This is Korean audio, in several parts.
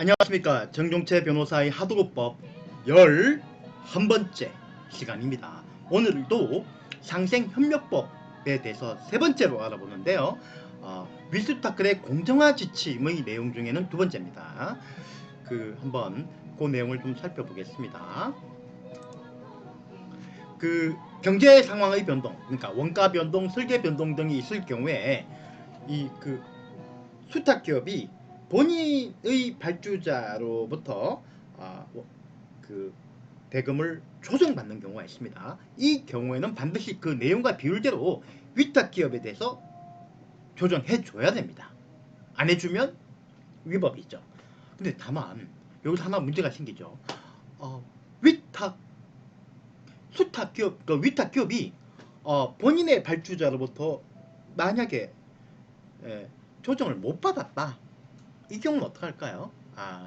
안녕하십니까. 정종채 변호사의 하도급법 11번째 시간입니다. 오늘도 상생협력법에 대해서 세 번째로 알아보는데요. 위스타클의 공정화 지침의 내용 중에는 두 번째입니다. 한번 그 내용을 좀 살펴보겠습니다. 경제 상황의 변동, 그러니까 원가 변동, 설계 변동 등이 있을 경우에 수탁기업이 본인의 발주자로부터 대금을 조정받는 경우가 있습니다. 이 경우에는 반드시 그 내용과 비율대로 위탁기업에 대해서 조정해줘야 됩니다. 안 해주면 위법이죠. 근데 다만 여기서 하나 문제가 생기죠. 위탁기업이 본인의 발주자로부터 만약에 조정을 못 받았다. 이 경우는 어떡할까요?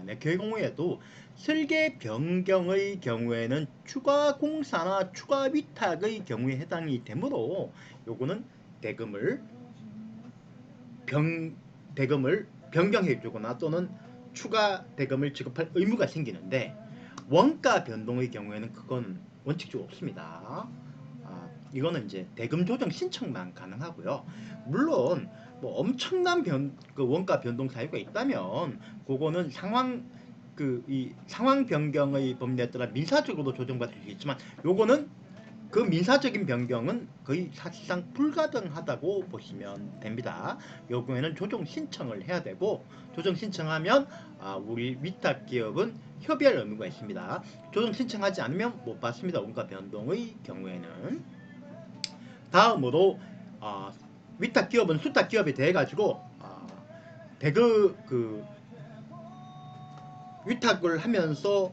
네, 그 경우에도 설계 변경의 경우에는 추가 공사나 추가 위탁의 경우에 해당이 되므로 요거는 대금을 변경해 주거나 또는 추가 대금을 지급할 의무가 생기는데, 원가 변동의 경우에는 그건 원칙적으로 없습니다. 이거는 이제 대금 조정 신청만 가능하고요. 물론 뭐 엄청난 원가 변동 사유가 있다면 그거는 이 상황 변경의 법률에 따라 민사적으로 조정받을 수 있지만, 요거는 그 민사적인 변경은 거의 사실상 불가능하다고 보시면 됩니다. 요 경우에는 조정 신청을 해야 되고, 조정 신청하면 우리 위탁기업은 협의할 의무가 있습니다. 조정 신청하지 않으면 못 받습니다. 원가 변동의 경우에는. 다음으로 위탁기업은 수탁기업에 대해 가지고 위탁을 하면서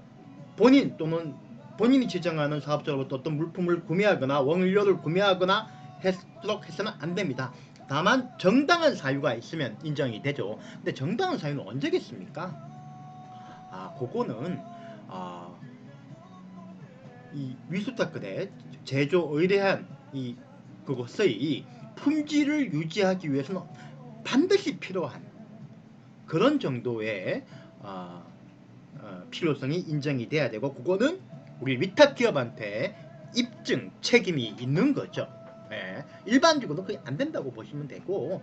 본인 또는 본인이 지정하는 사업자로부터 어떤 물품을 구매하거나 원료를 구매하거나 하도록 해서는 안 됩니다. 다만 정당한 사유가 있으면 인정이 되죠. 근데 정당한 사유는 언제겠습니까? 그거는 이 위수탁근에 제조 의뢰한 그것의 품질을 유지하기 위해서는 반드시 필요한 그런 정도의 필요성이 인정이 돼야 되고, 그거는 우리 위탁기업한테 입증 책임이 있는 거죠. 일반적으로 거의 안 된다고 보시면 되고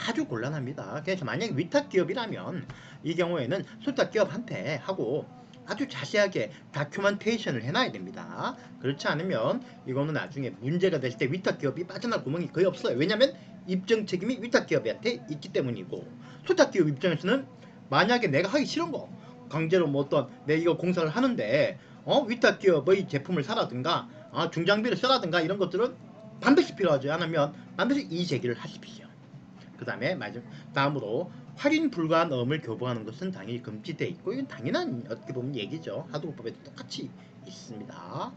아주 곤란합니다. 그래서 만약에 위탁기업이라면 이 경우에는 수탁기업한테 하고 아주 자세하게 다큐멘테이션을 해놔야 됩니다. 그렇지 않으면 이거는 나중에 문제가 됐을 때 위탁기업이 빠져나갈 구멍이 거의 없어요. 왜냐하면 입증 책임이 위탁기업한테 있기 때문이고, 수탁기업 입장에서는 만약에 내가 하기 싫은 거 강제로 내 이거 공사를 하는데 위탁기업의 제품을 사라든가 중장비를 써라든가 이런 것들은 반드시 필요하지 않으면 반드시 이의 제기를 하십시오. 그 다음에 다음으로 확인 불가한 어음을 교부하는 것은 당연히 금지되어 있고, 이건 당연한 어떻게 보면 얘기죠. 하도급법에도 똑같이 있습니다.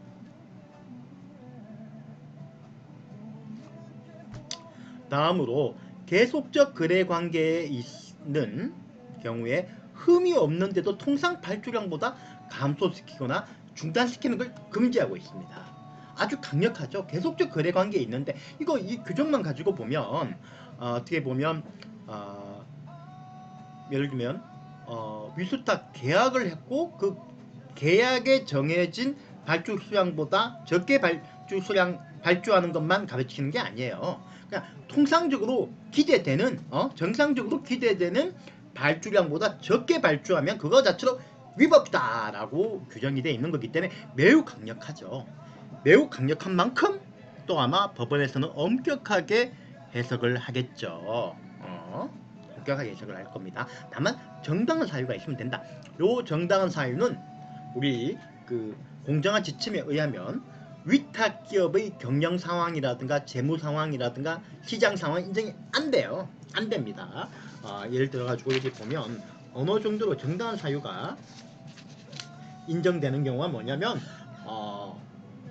다음으로 계속적 거래 관계에 있는 경우에 흠이 없는데도 통상 발주량보다 감소시키거나 중단시키는 걸 금지하고 있습니다. 아주 강력하죠. 계속적 거래 관계에 있는데 이 규정만 가지고 보면 어떻게 보면 예를 들면 위수탁 계약을 했고 그 계약에 정해진 발주 수량보다 적게 발주하는 것만 가르치는 게 아니에요. 그러니까 통상적으로 기대되는 정상적으로 기대되는 발주량보다 적게 발주하면 그거 자체로 위법이다라고 규정이 되어 있는 거기 때문에 매우 강력하죠. 매우 강력한 만큼 또 아마 법원에서는 엄격하게 해석을 하겠죠. 엄격하게 해석을 할 겁니다. 다만 정당한 사유가 있으면 된다. 요 정당한 사유는 우리 공정한 지침에 의하면 위탁기업의 경영 상황이라든가 재무 상황이라든가 시장 상황 인정이 안 돼요. 안 됩니다. 예를 들어가지고 여기 보면 어느 정도로 정당한 사유가 인정되는 경우가 뭐냐면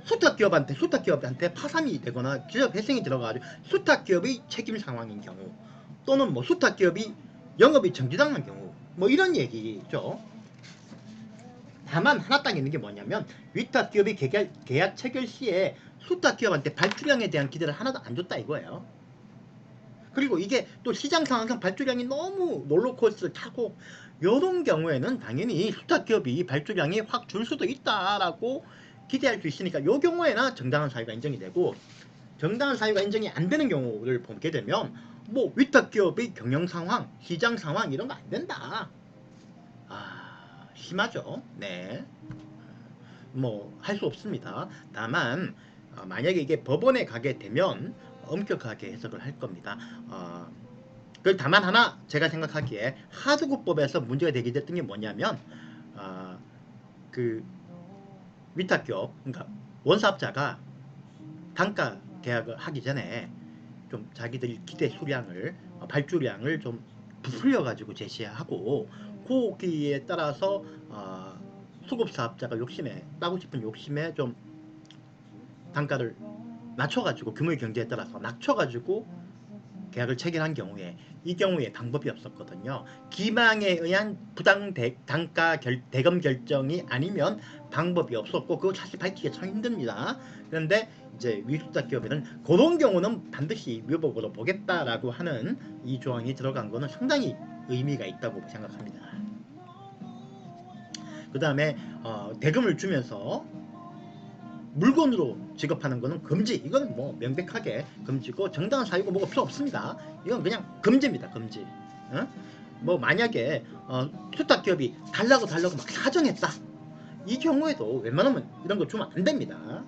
수탁기업한테 파산이 되거나 기업 회생이 들어가가지고 수탁기업의 책임 상황인 경우, 또는 수탁기업이 영업이 정지당한 경우, 이런 얘기죠. 다만 하나 딱 있는 게 뭐냐면 위탁기업이 계약 체결 시에 수탁기업한테 발주량에 대한 기대를 하나도 안 줬다 이거예요. 그리고 이게 또 시장 상황상 발주량이 너무 롤러코스터를 타고 이런 경우에는 당연히 수탁기업이 발주량이 확 줄 수도 있다라고 기대할 수 있으니까 이 경우에나 정당한 사유가 인정이 되고, 정당한 사유가 인정이 안 되는 경우를 보게 되면 뭐 위탁기업의 경영 상황, 시장 상황 이런 거 안 된다. 심하죠. 네. 뭐 할 수 없습니다. 다만 만약에 이게 법원에 가게 되면 엄격하게 해석을 할 겁니다. 그 다만 하나 제가 생각하기에 하드급법에서 문제가 되게 됐던 게 뭐냐면 그 위탁기업, 그러니까 원사업자가 단가 계약을 하기 전에 좀 자기들 기대 수량을 발주량을 좀 부풀려 가지고 제시하고, 거기에 따라서 수급사업자가 욕심에 따고 싶은 욕심에 좀 단가를 낮춰가지고 규모의 경제에 따라서 낮춰가지고 계약을 체결한 경우에, 이 경우에 방법이 없었거든요. 기망에 의한 부당 단가 대금 결정이 아니면 방법이 없었고, 그거 사실 밝히기가 참 힘듭니다. 그런데 이제 위수탁 기업에는 그런 경우는 반드시 위법으로 보겠다라고 하는 이 조항이 들어간 거는 상당히 의미가 있다고 생각합니다. 그 다음에 대금을 주면서 물건으로 지급하는 거는 금지. 이건 뭐 명백하게 금지고, 정당한 사유가 뭐가 필요 없습니다. 이건 그냥 금지입니다. 금지. 뭐 만약에 수탁기업이 달라고 막 사정했다, 이 경우에도 웬만하면 이런 거 주면 안 됩니다.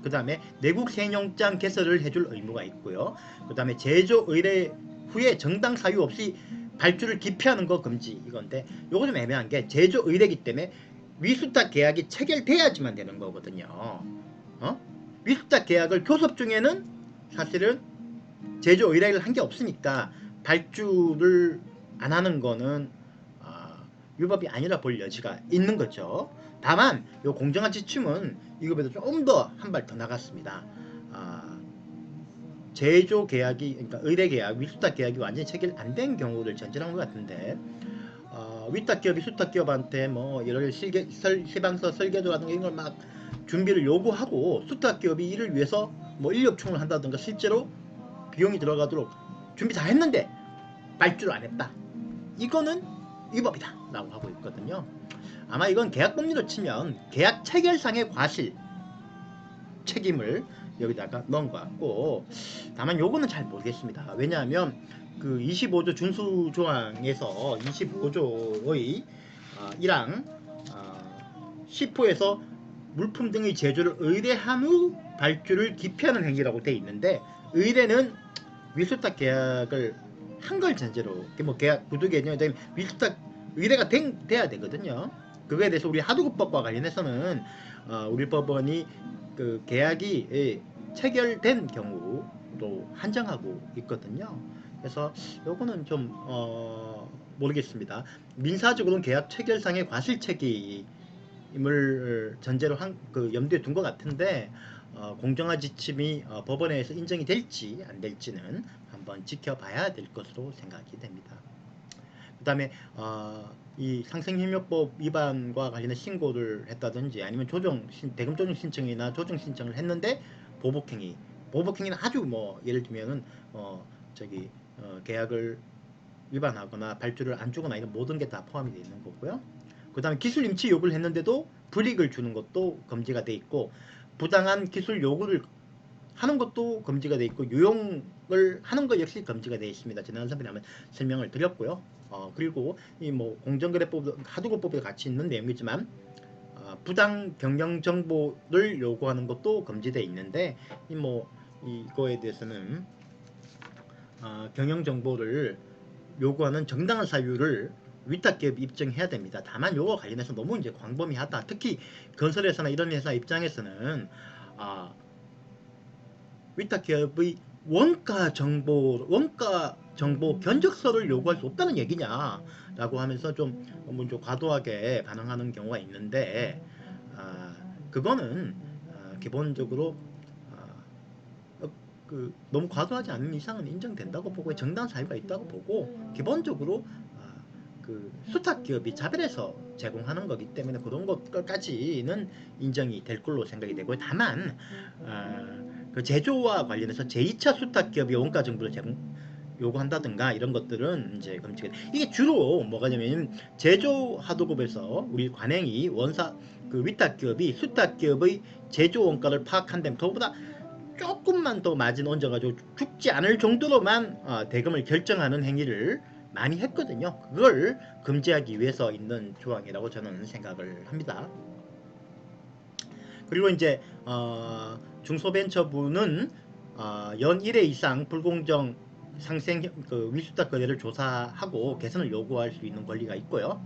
그 다음에 내국 세용장 개설을 해줄 의무가 있고요. 그 다음에 제조 의뢰 후에 정당 사유 없이 발주를 기피하는 거 금지, 이건데 요거 좀 애매한 게 제조 의뢰기 때문에 위수탁 계약이 체결돼야지만 되는 거거든요. 위수탁 계약을 교섭 중에는 사실은 제조 의뢰를 한 게 없으니까 발주를 안 하는 거는 위법이 아니라 볼 여지가 있는 거죠. 다만 이 공정한 지침은 이거보다 좀 더 한 발 더 나갔습니다. 제조 계약이, 그러니까 의뢰 계약, 위수탁 계약이 완전히 체결 안 된 경우를 전제한 것 같은데, 위탁 기업이 수탁 기업한테 뭐 여러 시방서 설계도라든가 이런 걸 막 준비를 요구하고, 수탁 기업이 이를 위해서 뭐 인력충을 한다든가 실제로 비용이 들어가도록 준비 다 했는데 발주를 안 했다, 이거는 위법이다 라고 하고 있거든요. 아마 이건 계약법리로 치면 계약 체결상의 과실 책임을 여기다가 넣은 것 같고, 다만 요거는 잘 모르겠습니다. 왜냐하면 그 25조 준수조항에서 25조의 1항 10호에서 물품 등의 제조를 의뢰한 후 발주를 기피하는 행위라고 되어 있는데, 의뢰는 위수탁 계약을 한 걸 전제로, 뭐 계약 구두 개념이 되면 위수탁 의뢰가 돼야 되거든요. 그거에 대해서 우리 하도급법과 관련해서는 우리 법원이 그 계약이 체결된 경우로 한정하고 있거든요. 그래서 요거는 좀 모르겠습니다. 민사적으로는 계약 체결상의 과실 책임을 전제로 그 염두에 둔 것 같은데, 공정한 지침이 법원에서 인정이 될지 안 될지는 한번 지켜봐야 될 것으로 생각이 됩니다. 그 다음에 이 상생협력법 위반과 관련해 신고를 했다든지, 아니면 대금 조정 신청이나 조정 신청을 했는데 보복행위는 아주 뭐 예를 들면은 계약을 위반하거나 발주를 안 주거나 이런 모든 게 다 포함이 되어 있는 거고요. 그 다음에 기술 임치 요구를 했는데도 불이익을 주는 것도 금지가 돼 있고, 부당한 기술 요구를 하는 것도 금지가 돼 있고, 유용을 하는 것 역시 금지가 되어 있습니다. 지난 선배님 한번 설명을 드렸고요. 그리고 이 뭐 공정거래법, 하도급법에 같이 있는 내용이지만 부당 경영 정보를 요구하는 것도 금지되어 있는데, 이거에 대해서는 경영 정보를 요구하는 정당한 사유를 위탁기업이 입증해야 됩니다. 다만 요거 관련해서 너무 이제 광범위하다. 특히 건설회사나 이런 회사 입장에서는 위탁기업의 원가 정보 견적서를 요구할 수 없다는 얘기냐라고 하면서 좀 너무 좀 과도하게 반응하는 경우가 있는데, 그거는 기본적으로 너무 과도하지 않은 이상은 인정된다고 보고, 정당한 사유가 있다고 보고, 기본적으로 그 수탁기업이 자별해서 제공하는 거기 때문에 그런 것까지는 인정이 될 걸로 생각이 되고요. 다만 그 제조와 관련해서 제2차 수탁기업이 원가 정보를 요구한다든가 이런 것들은 이제 금지가 돼. 이게 주로 뭐가 냐면 제조 하도급에서 우리 관행이 원사 그 위탁 기업이 수탁 기업의 제조 원가를 파악한다면 그거보다 조금만 더 마진 얹어가지고 죽지 않을 정도로만 대금을 결정하는 행위를 많이 했거든요. 그걸 금지하기 위해서 있는 조항이라고 저는 생각을 합니다. 그리고 이제 중소벤처부는 연 1회 이상 불공정 상생 그 위수탁 거래를 조사하고 개선을 요구할 수 있는 권리가 있고요.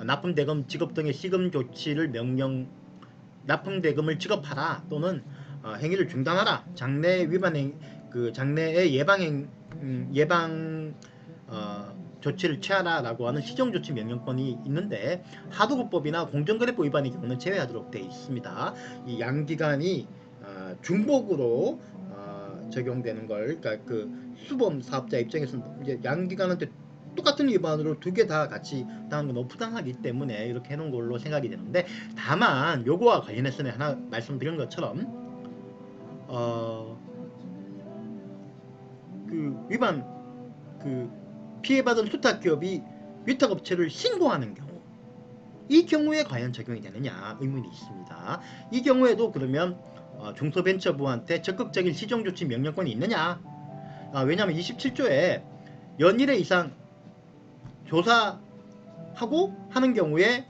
납품대금 지급 등의 시금 조치를 납품대금을 지급하라 또는 행위를 중단하라. 장래 위반 그 장래의 예방 조치를 취하라라고 하는 시정조치 명령권이 있는데 하도급법이나 공정거래법 위반의 경우는 제외하도록 되어 있습니다. 이 양기간이 중복으로 적용되는 걸, 그러니까 그 수범 사업자 입장에서는 이제 양기간한테 똑같은 위반으로 두 개 다 같이 당하는 건 너무 부당하기 때문에 이렇게 해놓은 걸로 생각이 되는데, 다만 요거와 관련해서는 하나 말씀드린 것처럼 그 위반 그 피해받은 수탁기업이 위탁업체를 신고하는 경우, 이 경우에 과연 적용이 되느냐 의문이 있습니다. 이 경우에도 그러면 중소벤처부한테 적극적인 시정조치 명령권이 있느냐? 왜냐하면 27조에 연일회 이상 조사하고 하는 경우에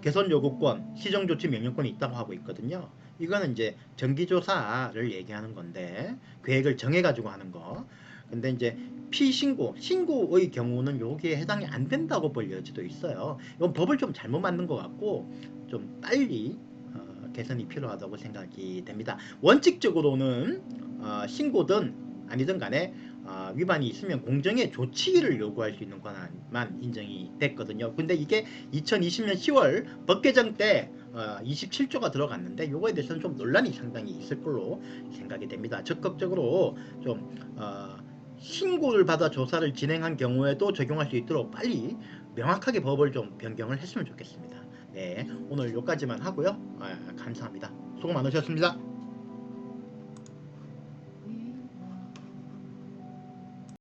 개선 요구권, 시정조치 명령권이 있다고 하고 있거든요. 이거는 이제 정기조사를 얘기하는 건데, 계획을 정해가지고 하는 거. 근데 이제 신고의 경우는 여기에 해당이 안 된다고 볼 여지도 있어요. 이건 법을 좀 잘못 만든 것 같고, 좀 빨리 개선이 필요하다고 생각이 됩니다. 원칙적으로는 신고든 아니든 간에 위반이 있으면 공정의 조치를 요구할 수 있는 권한만 인정이 됐거든요. 근데 이게 2020년 10월 법 개정 때 27조가 들어갔는데 이거에 대해서는 좀 논란이 상당히 있을 걸로 생각이 됩니다. 적극적으로 좀 신고를 받아 조사를 진행한 경우에도 적용할 수 있도록 빨리 명확하게 법을 좀 변경을 했으면 좋겠습니다. 네, 오늘 여기까지만 하고요. 감사합니다. 수고 많으셨습니다.